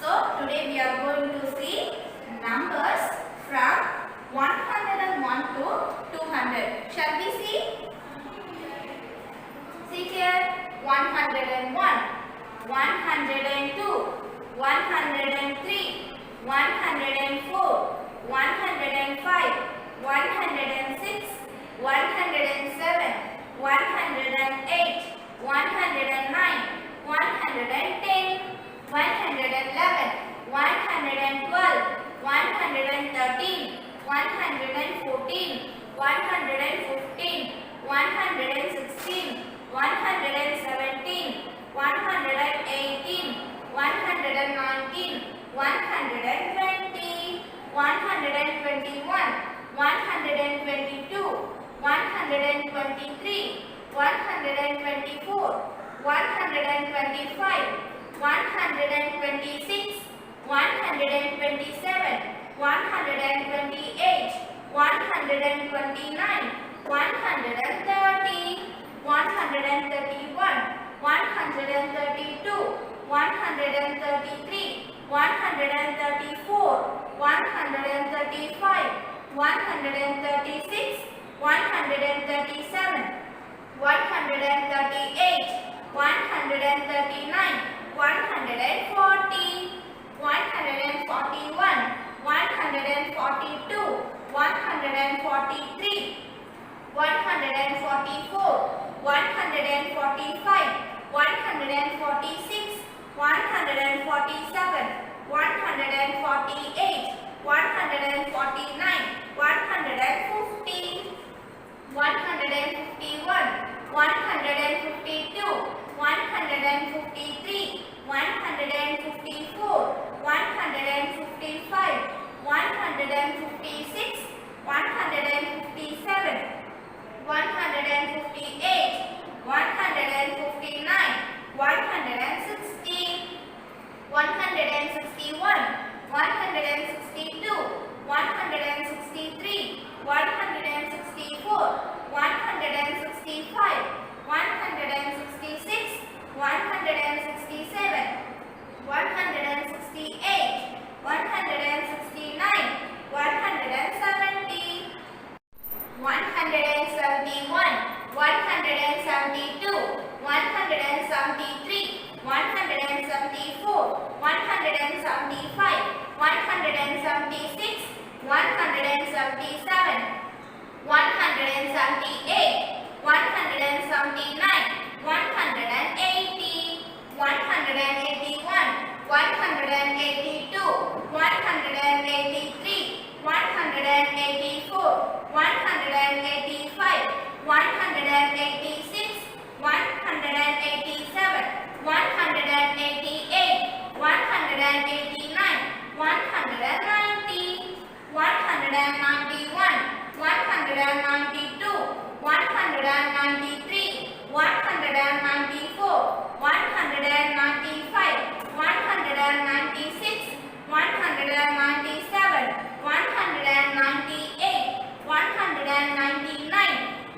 So today we are going to see numbers from 101 to 200. Shall we see? See here, 101, 102, 103, 104, 105, 106, 107, 108, 109, 110, 111, 112, 113, 114, 115, 116, 117, 118, 119, 120, 121, 122, 123, 124, 125, 126, 127, 128, 129, 130, 131, 132, 133, 134, 135, 136, 137, 138, 139, 140, 141, 142, 143, 144, 145, 146, 147, 148, 149, 150, 151, 152, 153, 154, 155, 156, 157, 158, 159, 160, 161, 162, 163, 164, 165, 166, 167, 168, 169, 170, 171, 172, 173, 174, 175, 176, 177, 178, 179, 180, 181, 182, 183, 184, 185, 186, 187, 188, 189, 190, 191, 192, 193, 194, 195, 196, 197, 198, 199,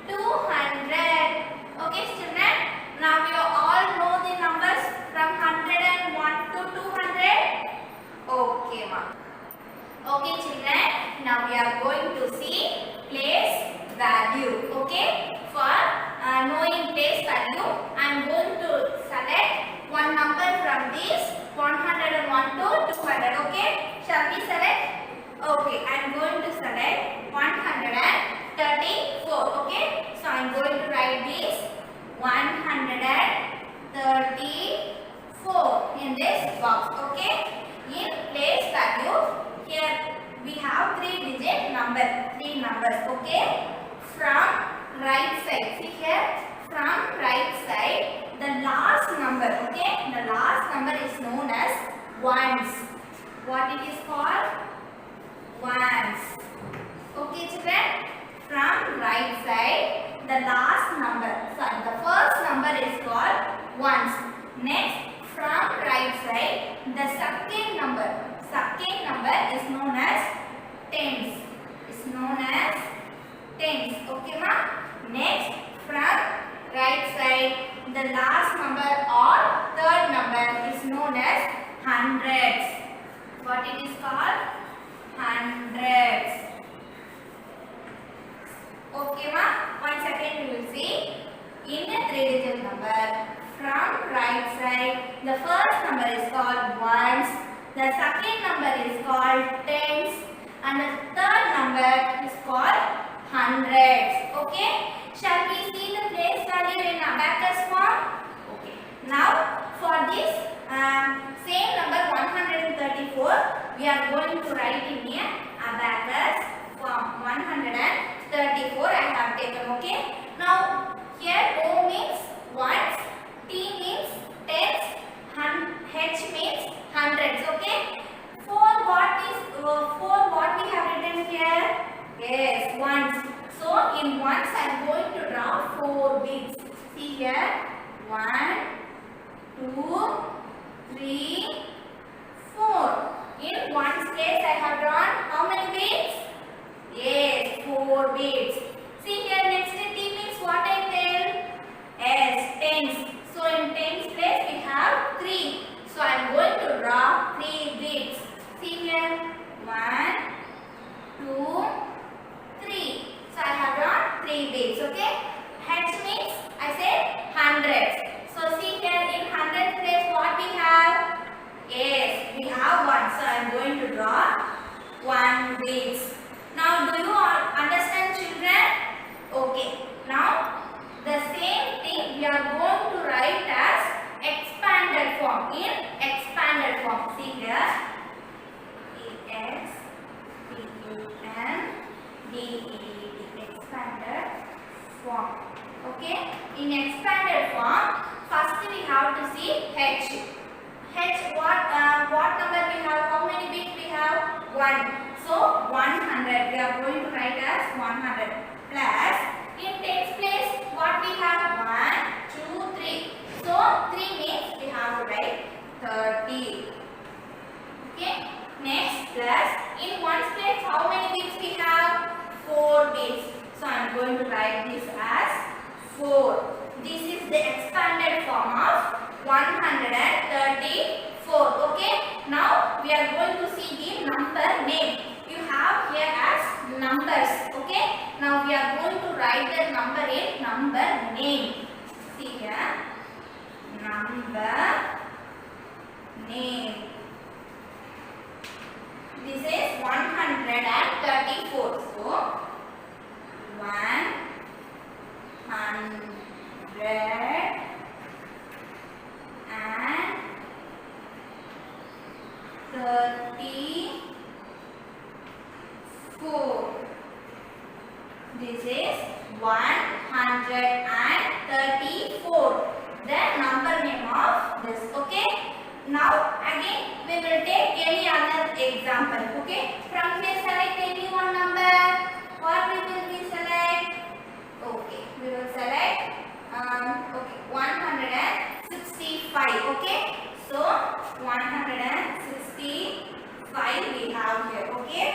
200. Okay, student. Now you all know the numbers from 101 to 200. Okay, ma. Okay, children. Now we are going to see place value. Okay. For knowing place value, I am going to select one number from this 101 to 200. Okay. Shall we select? Okay. I am going to select 134. Okay. So I am going to write this 134 in this box. Okay. In place value, here we have 3-digit number. 3 numbers. Okay. From right side. See here. From right side, the last number. Okay. The last number is known as ones. What it is called? Ones. Okay, children. From right side, the last number. Sorry, the first number is called ones. Next, from right side, the second number. Second number is known as tens. Is known as tens. Okay, ma? Next, from right side, the last number or third number is known as hundreds. right side. The first number is called ones, the second number is called tens, and the third number is called hundreds. Okay, shall we see the place value in abacus form? Okay, now for this same number 134, we are going to write in here abacus form. 134 I have taken. Okay, now here O means ones, T means tens, H means hundreds. Okay, for what we have written here? Yes, ones. So in ones I am going to draw 4 beads. See here, 1, 2, 3, 4. In ones place I have drawn how many beads? Yes, 4 beads. See here, next T means what I tell? Yes, tens. So in tens place we have 3. So I am going to draw 3 beads. See here, 1, 2, 3. So I have drawn 3 beads. Okay. H means I said hundreds. So see here in hundreds place what we have? Yes, we have 1. So I am going to draw 1 beads. Now do you all understand, children? Okay. Now the same thing we are going to write as expanded form. In expanded form. See here. E-X-P-A-N-D-E-D. Expanded form. Okay. In expanded form, first we have to see H. H what number we have? How many bits we have? 1. So 100. We are going to write as 100 plus in tens place what we have? 1, 2, 3. So 3 means we have to write 30. Okay. Next plus in ones place how many bits we have? 4 bits. So I am going to write this as 4. This is the expanded form of 134. Okay. Now we are going to see the number name. You have here as numbers. Okay. Now we are going to write the number in number name. See here. Number name. This is 134. So 134. This is 134. The number name of this. Okay. Now again we will take any other example. Okay. From here select any one number. What we will be select? Okay. We will select okay 165. Okay. So 165 we have here. Okay.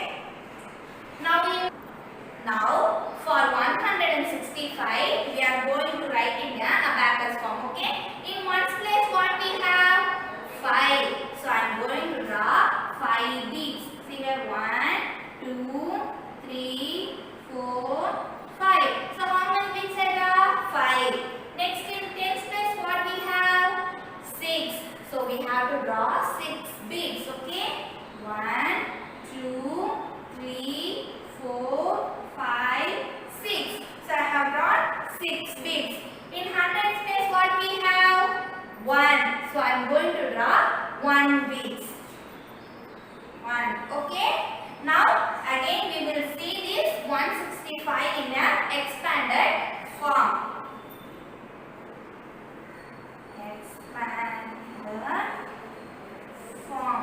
Now for 165 we are going to write in the abacus form. Okay. In ones place what we have? 5. So I am going to draw 5 beads. See here 1, 2, 3, 4, 5. So how many beads I draw? 5. Next in tens place what we have? 6. So we have to draw 6 beads. Okay. 1, 2, 3, 4, 5, 6. So I have drawn 6 beads. In hundreds place what we have? 1. So I am going to draw 1 beads. 1. Okay. Now again we will see this 165 in an expanded form. Expanded form.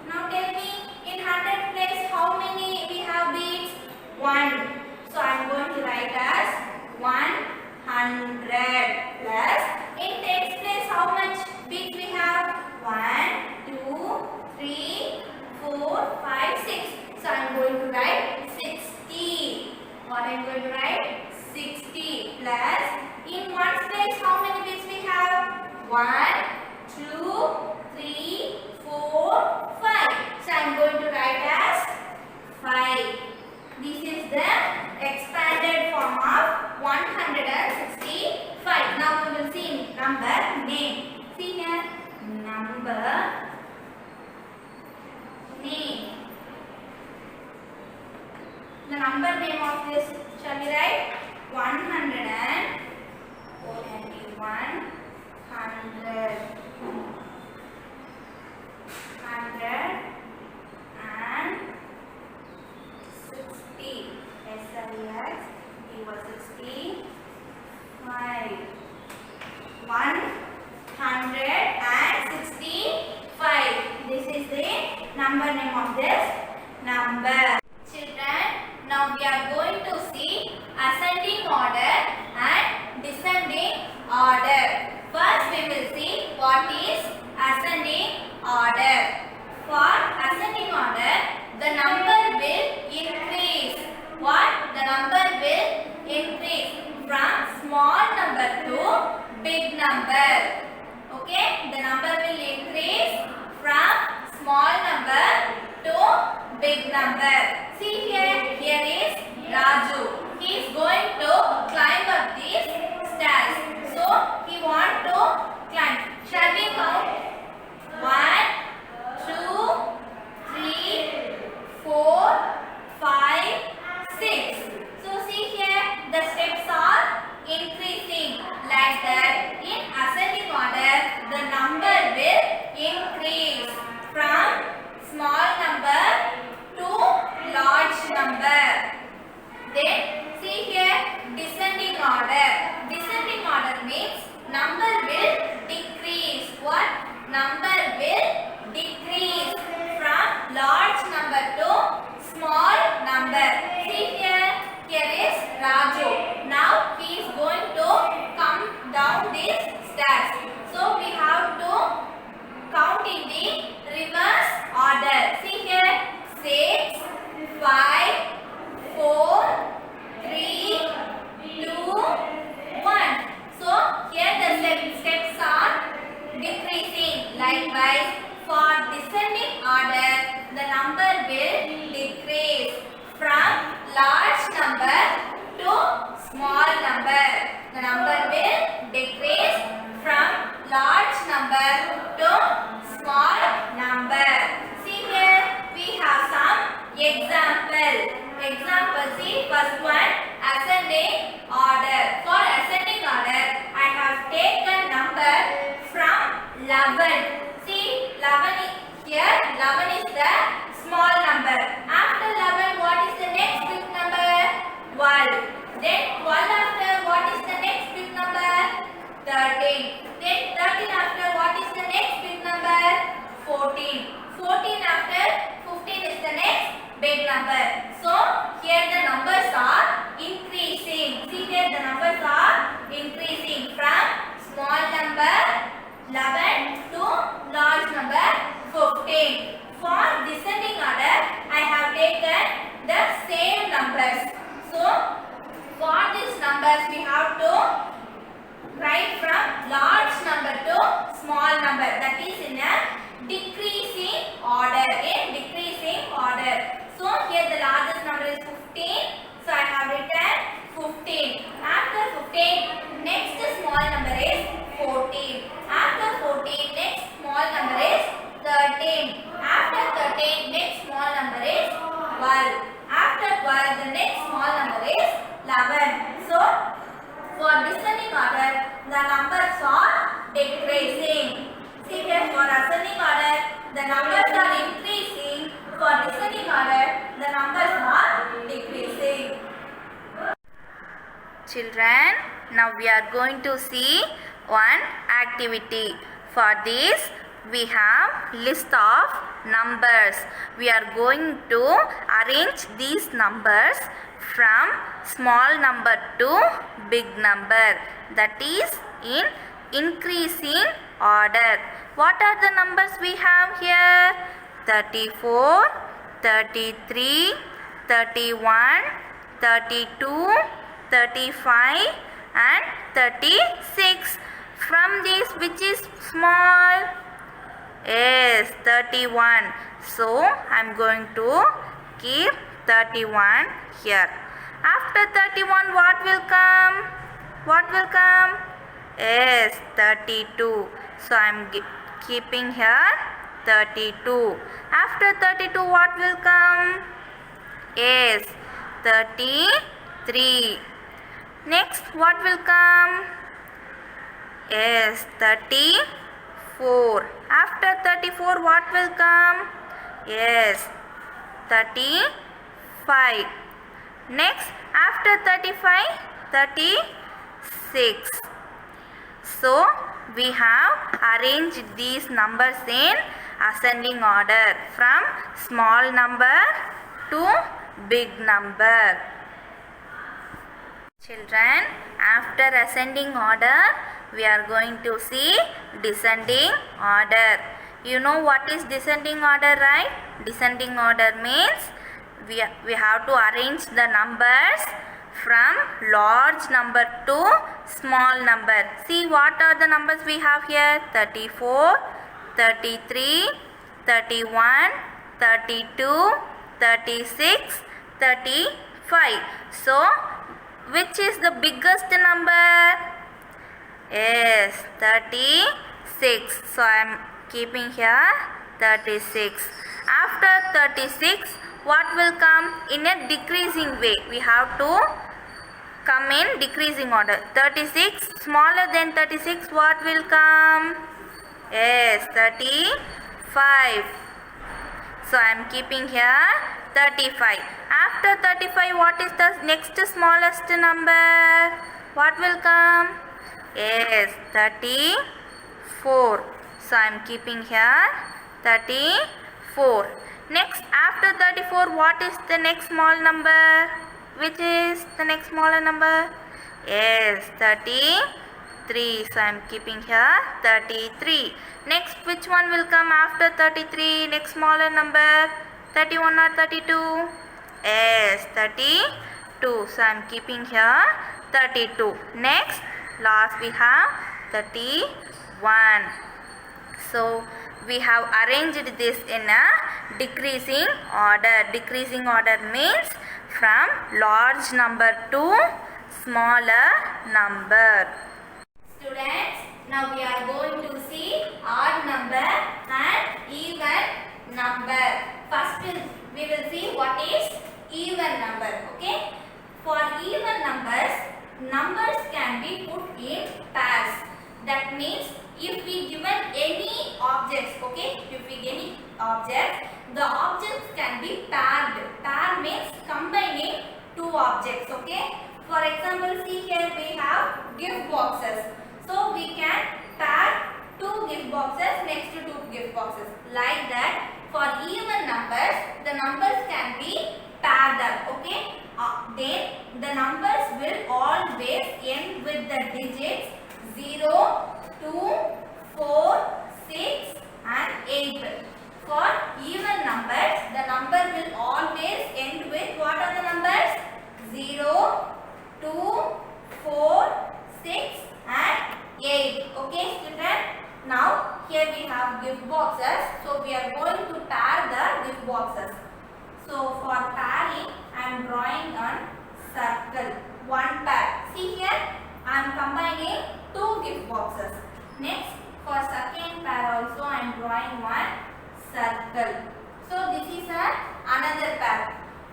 Now tell me in 100 place how many we have beads? 1. So I am going to write as 100 plus in tens place how much beads we have? 1, 2, 3, 4, 5, 6. So I am going to write 60. What I am going to write? 60 plus in ones place how many beads we have? 1, 2, 3, 4, 5. So I am going to write as 5. This is the expanded form of 165. Now we will see in number name. See here, number name. The number name of this, shall we write? 121, 100, 160. SIX equals 60. 5. 165. This is the number name of this number. Children, now we are going to see ascending order and descending order. First we will see what is ascending order. For ascending order, the number will increase. What? The number will increase from small number to big number. Okay? The number will increase from small number to big number. See here, here is Raju. He is going to climb up these stairs. So, he wants to climb. Shall we count? 1, 2, 3, 4, 5, 6. So, see here, the steps are increasing. Like that, in ascending order, the number will increase from small number to large number. Then see here, descending order. Descending order means number will decrease. What? Number will decrease from large number to small number. See here, here is Raju. Now he is going to come down these stairs. So we have to count in the reverse order. See here, 6, 5, 4, 3, 2, 1. So here the steps are decreasing. Likewise, for descending order, the number will decrease from large number to small number. The number will decrease from large number to small number. See here, we have some example. See, first one, ascending order. For ascending order, I have taken number from 11. See, 11 is here. 11 is the small number. After 11, what is the next big number? 12. Then 12 after, what is the next big number? 13. Then 13 after, what is the next big number? 14. 14 after, 15 is the next big number. So, here the numbers are increasing. See here, the numbers are increasing from small number 11 to large number 15. For descending order, I have taken the same numbers. So, for these numbers, we have to write from large number to small number. That is in a decreasing order. In decreasing order. So, here the largest number is 15. So, I have written 15. After 15, next small number is 14. After 14, next small number is 13. After 13, next small number is 12. After 12, the next small number is 11. So, for descending order, the numbers are decreasing. See here, for ascending order, the numbers are increasing. For descending order, the numbers are decreasing. Children, now we are going to see one activity. For this, we have list of numbers. We are going to arrange these numbers from small number to big number. That is in increasing order. What are the numbers we have here? 34, 33, 31, 32, 35 and 36. From these, which is small? Yes, 31. So, I am going to keep 31 here. After 31, what will come? What will come? Yes, 32. So I am keeping here 32. After 32, what will come? Yes, 33. Next, what will come? Yes, 34. After 34, what will come? Yes, 35. Next, after 35, 36. So, we have arranged these numbers in ascending order from small number to big number. Children, after ascending order, we are going to see descending order. You know what is descending order, right? Descending order means we have to arrange the numbers from large number to small number. See what are the numbers we have here? 34, 33, 31, 32, 36, 35. So, which is the biggest number? Yes, 36. So, I am keeping here 36. After 36, what will come? In a decreasing way. We have to come in decreasing order. 36, smaller than 36, what will come? Yes, 35. So, I am keeping here 35. After 35, what is the next smallest number? What will come? Yes, 34. So, I am keeping here 34. Next, after 34, what is the next small number? Which is the next smaller number? Yes, 33. So, I am keeping here 33. Next, which one will come after 33? Next smaller number? 31 or 32? Yes, 32. So, I am keeping here 32. Next, last we have 31. So, we have arranged this in a decreasing order. Decreasing order means from large number to smaller number. Students, now we are going to see odd number and even number. First we will see what is even number. Okay. For even numbers, numbers can be put in pairs. That means if we given any objects, okay, if we get any objects, the objects can be paired. Pair means combining two objects, okay. For example, see here we have gift boxes. So we can pair two gift boxes next to two gift boxes. Like that, for even numbers, the numbers can be paired up, okay. Then the numbers will always end with the digits 0, 2, 4, 6 and 8. For even numbers, the number will always end with what are the numbers? 0, 2, 4, 6 and 8. Okay student? Now here we have gift boxes. So we are going to pair the gift boxes. So for pairing, I am drawing a circle. One pair. See here, I am combining two gift boxes. Next, for second pair also I am drawing one circle. So this is another pair.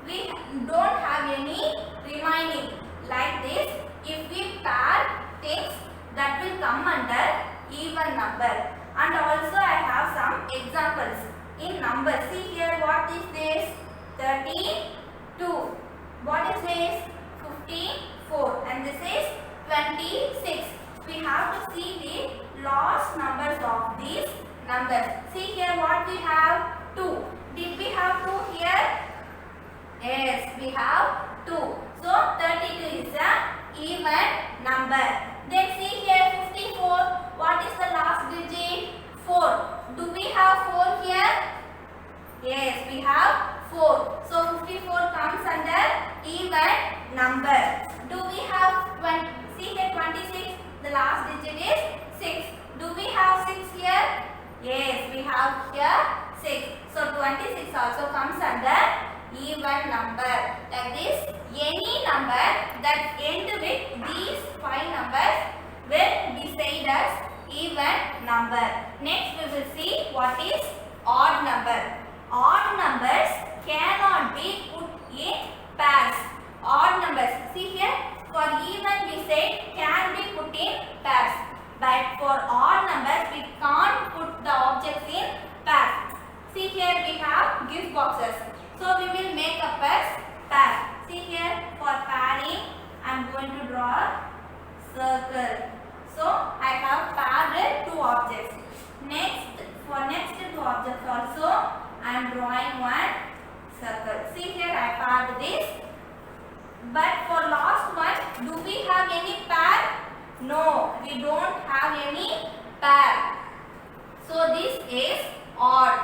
We don't have any remaining. Like this, if we pair things, that will come under even number. And also I have some examples in numbers. See here, what is this? 32. What is this? 54. And this is 26. We have to see the last numbers of these numbers. See here what we have? 2. Did we have 2 here? Yes, we have 2. So 32 is a even number. Then see here 54. What is the last digit? 4. Do we have 4 here? Yes, we have 4. So 54 comes under even number. Do we have 20? See here 26. The last digit is 6. Do we have 6 here? Yes, we have here 6. So 26 also comes under even number. Like this, any number that end with these 5 numbers will descend even number. Next we will see what is odd number. Odd numbers cannot be put in pairs. Odd numbers, see here, for even we say can be put in pairs, but for odd numbers we can't put the objects in pairs. See here we have gift boxes, so we will make a pair. See here, for pairing I am going to draw a circle. So I have paired two objects. Next, for next two objects also I am drawing one circle. See here I paired this. But for last one, do we have any pair? No, we don't have any pair. So this is odd.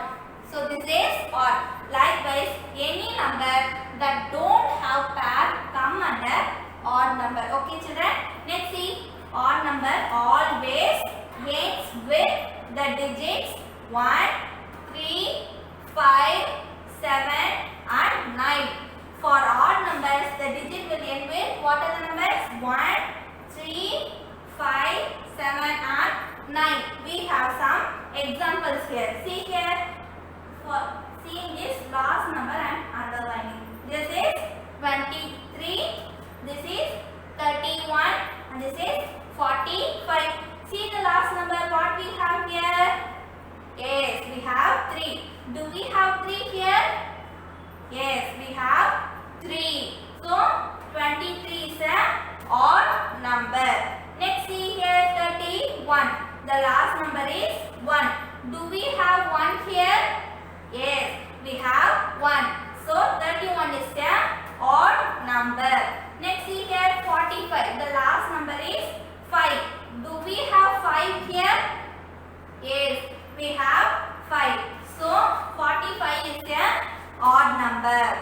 So this is odd. Likewise, any number that don't have pair come under odd number. Okay, children. Next, see, odd number always ends with the digits 1, 3, 5, 7, and 9. For odd numbers, the digit will end with what are the numbers? 1, 3, 5, 7, and 9. We have some examples here. See here, for seeing this last number I am underlining. This is 23, this is 31, and this is 45. See the last number what we have here? Yes, we have 3. Do we have 3 here? Yes, we have 3. So 23 is an odd number. Next, see here 31. The last number is 1. Do we have 1 here? Yes, we have 1. So 31 is an odd number. Next, see here 45. The last number is 5. Do we have 5 here? Yes, we have 5. So 45 is an odd number.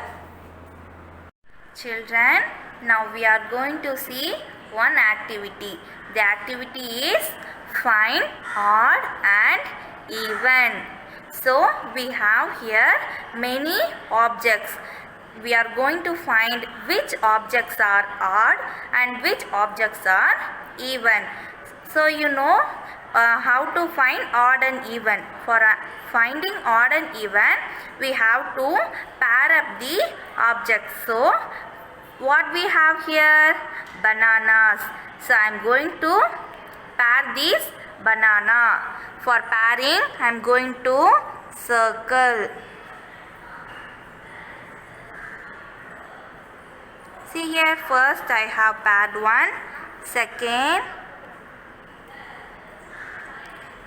Children, now we are going to see one activity. The activity is find odd and even. So we have here many objects. We are going to find which objects are odd and which objects are even. So you know how to find odd and even. For finding odd and even, we have to pair up the objects. So what we have here? Bananas. So I am going to pair this banana. For pairing, I am going to circle. See here, first I have paired 1, second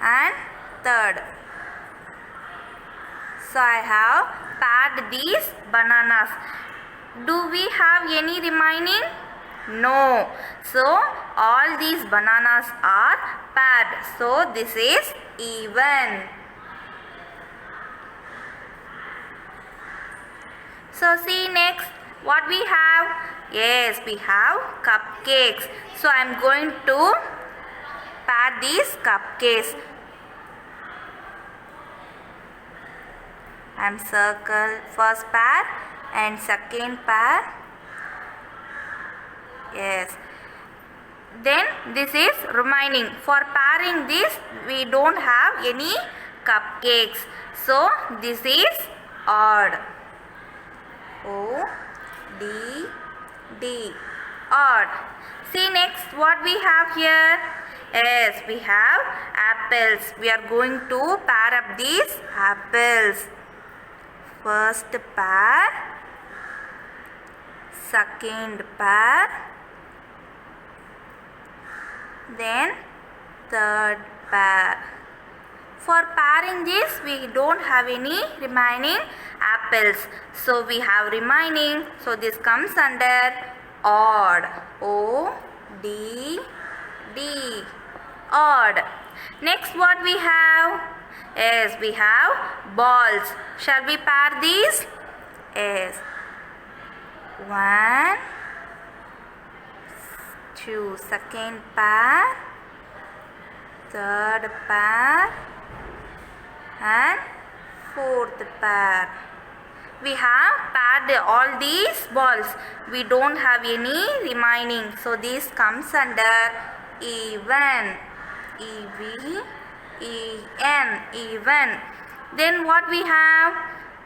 and third. So I have paired these bananas. Do we have any remaining? No. So all these bananas are paired. So this is even. So see next what we have. Yes, we have cupcakes. So I am going to pair these cupcakes. I am circle first pair and second pair. Yes. Then this is remaining. For pairing this, we don't have any cupcakes. So this is odd. O D D. Odd. See next what we have here. Yes, we have apples. We are going to pair up these apples. First pair, second pair, then third pair. For pairing this, we don't have any remaining apples. So we have remaining. So this comes under odd. O D D. Odd. Next what we have? Yes, we have balls. Shall we pair these? Yes. 1, 2, second pair, third pair and fourth pair. We have paired all these balls. We don't have any remaining. So this comes under even. E-V-E-N, even. Then what we have?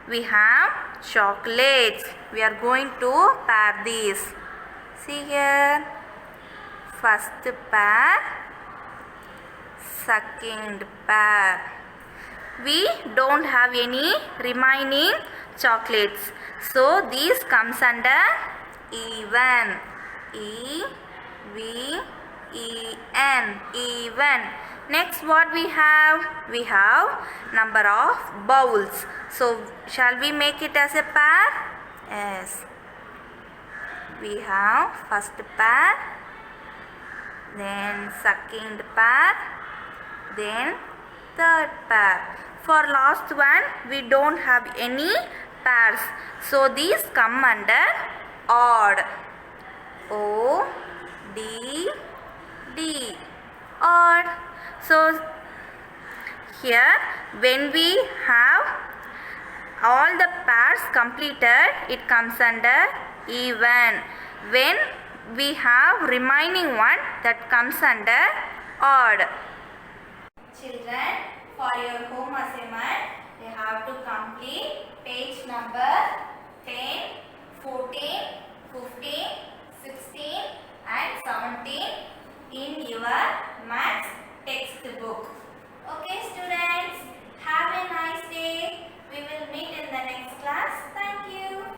We have chocolates. We are going to pair these. See here. First pair, second pair. We don't have any remaining chocolates. So these comes under even. E-V-E-N, even. Next what we have? We have number of bowls. So shall we make it as a pair? Yes. We have first pair, then second pair, then third pair. For last one we don't have any pairs. So these come under odd. O-D-D, odd. So here when we have all the pairs completed, it comes under even. When we have remaining one, that comes under odd. Children, for your home assignment, you have to complete page number